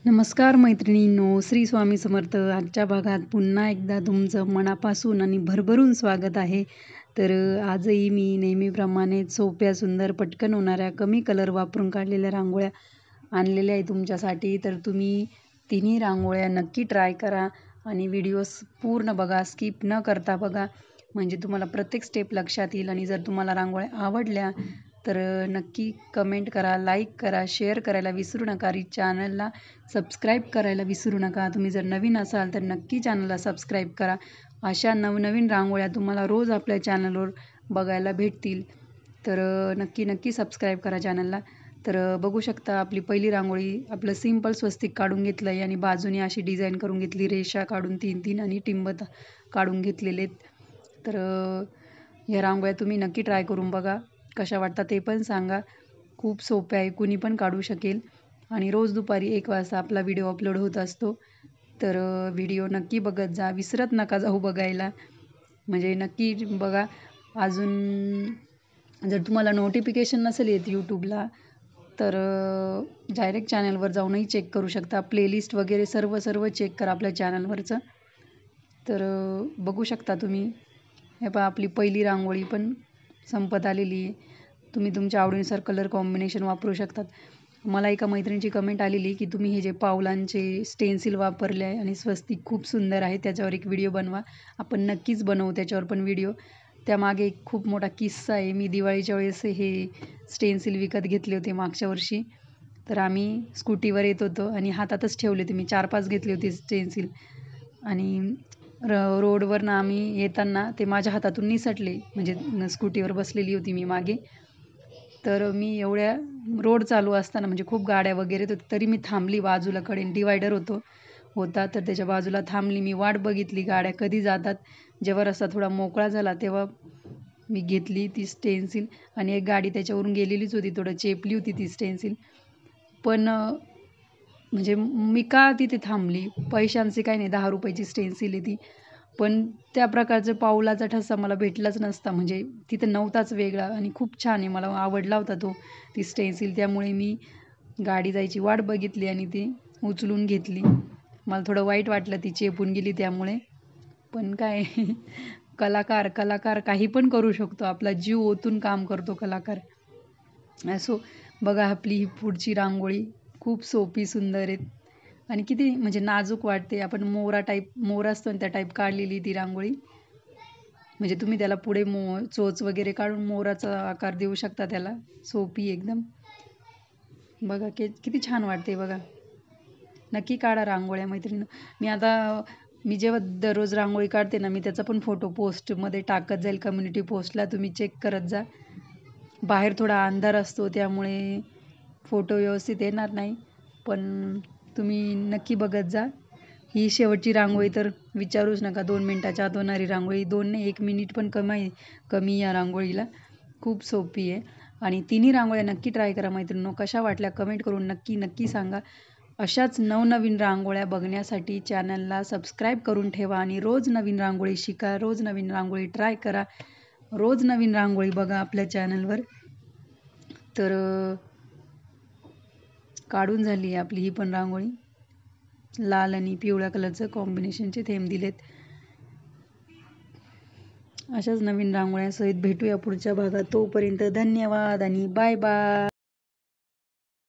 नमस्कार मैत्रिणींनो, श्री स्वामी समर्थ. आजच्या भागात पुन्हा एकदा तुमचं मनापासून आणि भरभरून स्वागत आहे. तर आजही मी नेहमीप्रमाणे सोप्या, सुंदर, पटकन होणाऱ्या, कमी कलर वापरून काढलेल्या रांगोळ्या आणलेल्या आहे तुमच्यासाठी. तर तुम्ही तिन्ही रांगोळ्या नक्की ट्राय करा आणि व्हिडिओज पूर्ण बघा, स्किप न करता बघा, म्हणजे तुम्हाला प्रत्येक स्टेप लक्षात येईल. आणि जर तुम्हाला रांगोळ्या आवडल्या तर नक्की कमेंट करा, लाईक करा, शेअर करायला विसरू नका आणि चॅनलला सबस्क्राईब करायला विसरू नका. तुम्ही जर नवीन असाल तर नक्की चॅनलला सबस्क्राईब करा. अशा नवनवीन रांगोळ्या तुम्हाला रोज आपल्या चॅनलवर बघायला भेटतील. तर नक्की सबस्क्राईब करा चॅनलला. तर बघू शकता आपली पहिली रांगोळी आपलं सिंपल स्वस्तिक काढून घेतलं आहे आणि बाजूने अशी डिझाईन करून घेतली, रेषा काढून 3-3 आणि टिंब काढून घेतलेले. तर ह्या रांगोळ्या तुम्ही नक्की ट्राय करून बघा, कशा वाटतात ते पण सांगा. खूप सोप्या आहे, कुणी पण काढू शकेल. आणि रोज दुपारी 1 वाजता आपला व्हिडिओ अपलोड होत असतो. तर व्हिडिओ नक्की बघत जा, विसरत नका जाऊ बघायला, म्हणजे नक्की बघा. अजून जर तुम्हाला नोटिफिकेशन नसेल येत यूट्यूबला तर डायरेक्ट चॅनलवर जाऊनही चेक करू शकता. प्लेलिस्ट वगैरे सर्व चेक करा आपल्या चॅनलवरचं. तर बघू शकता तुम्ही. हे पहा, आपली पहिली रांगोळी पण संपत आलेली आहे. तुम्ही तुमच्या आवडीनुसार कलर कॉम्बिनेशन वापरू शकतात. मला एका मैत्रिणीची कमेंट आलेली की तुम्ही हे जे पावलांचे स्टेन्सिल वापरले आहे आणि स्वस्तिक खूप सुंदर आहे, त्याच्यावर एक व्हिडिओ बनवा. आपण नक्कीच बनवू त्याच्यावर पण व्हिडिओ. त्यामागे एक खूप मोठा किस्सा आहे. मी दिवाळीच्या वेळेस हे स्टेन्सिल विकत घेतले होते मागच्या वर्षी. तर आम्ही स्कूटीवर येत होतो आणि हातातच ठेवले होते. मी 4-5 घेतले होते स्टेन्सिल आणि रोडवरनं आम्ही येताना ते माझ्या हातातून निसटले. म्हणजे स्कूटीवर बसलेली होती मी मागे. तर मी एवढ्या रोड चालू असताना, म्हणजे खूप गाड्या वगैरे तर तरी मी थांबली बाजूला, कडेने डिवायडर होता तर त्याच्या बाजूला थांबली. मी वाट बघितली गाड्या कधी जातात. जेव्हा रस्ता थोडा मोकळा झाला तेव्हा मी घेतली ती स्टेन्सिल आणि एक गाडी त्याच्यावरून गेलेलीच होती, थोडं चेपली होती ती स्टेन्सिल. पण म्हणजे मी का तिथे थांबली, पैशांचे काही नाही, 10 रुपयाची स्टेन्सिल आहे ती. पण त्या प्रकारचा पाऊलाचा ठसा मला भेटलाच नसता, म्हणजे तिथं नव्हताच वेगळा. आणि खूप छान आहे, मला आवडला होता ती स्टेन्सिल. त्यामुळे मी गाडी जायची वाट बघितली आणि ती उचलून घेतली. मला थोडं वाईट वाटलं ती चेपून गेली त्यामुळे. पण काय कलाकार काही पण करू शकतो, आपला जीव ओतून काम करतो कलाकार. असो, बघा आपली ही पुढची रांगोळी खूप सोपी, सुंदर आहे आणि किती म्हणजे नाजूक वाटते. आपण मोर असतो ना त्या टाईप काढलेली ती रांगोळी. म्हणजे तुम्ही त्याला पुढे चोच वगैरे काढून मोराचा आकार देऊ शकता त्याला. सोपी एकदम. बघा किती छान वाटते बघा. नक्की काढा रांगोळ्या मैत्रिणी. मी जेव्हा दररोज रांगोळी काढते ना, मी त्याचा पण फोटो पोस्टमध्ये टाकत जाईल, कम्युनिटी पोस्टला. तुम्ही चेक करत जा. बाहेर थोडा अंधार असतो त्यामुळे फोटो व्यवस्थित येणार नाही, पण तुम्ही नक्की बघत जा. ही शेवटची रांगोळी तर विचारूच नका, 2 मिनिटाच्या आत होणारी रांगोळी. 2 नाही, 1 मिनिट पण कमी या रांगोळीला. खूप सोपी आहे आणि तिन्ही रांगोळ्या नक्की ट्राय करा मैत्रिणींनो. कशा वाटल्या कमेंट करून नक्की सांगा. अशाच नवनवीन रांगोळ्या बघण्यासाठी चॅनलला सबस्क्राईब करून ठेवा आणि रोज नवीन रांगोळी शिका, रोज नवीन रांगोळी ट्राय करा, रोज नवीन रांगोळी बघा आपल्या चॅनलवर. तर काढून झाली आहे आपली ही पण रांगोळी. लाल आणि पिवळ्या कलरचं कॉम्बिनेशनचे थेंब दिलेत. अशाच नवीन रांगोळ्यासहित भेटूया पुढच्या भागात. तोपर्यंत धन्यवाद आणि बाय बाय.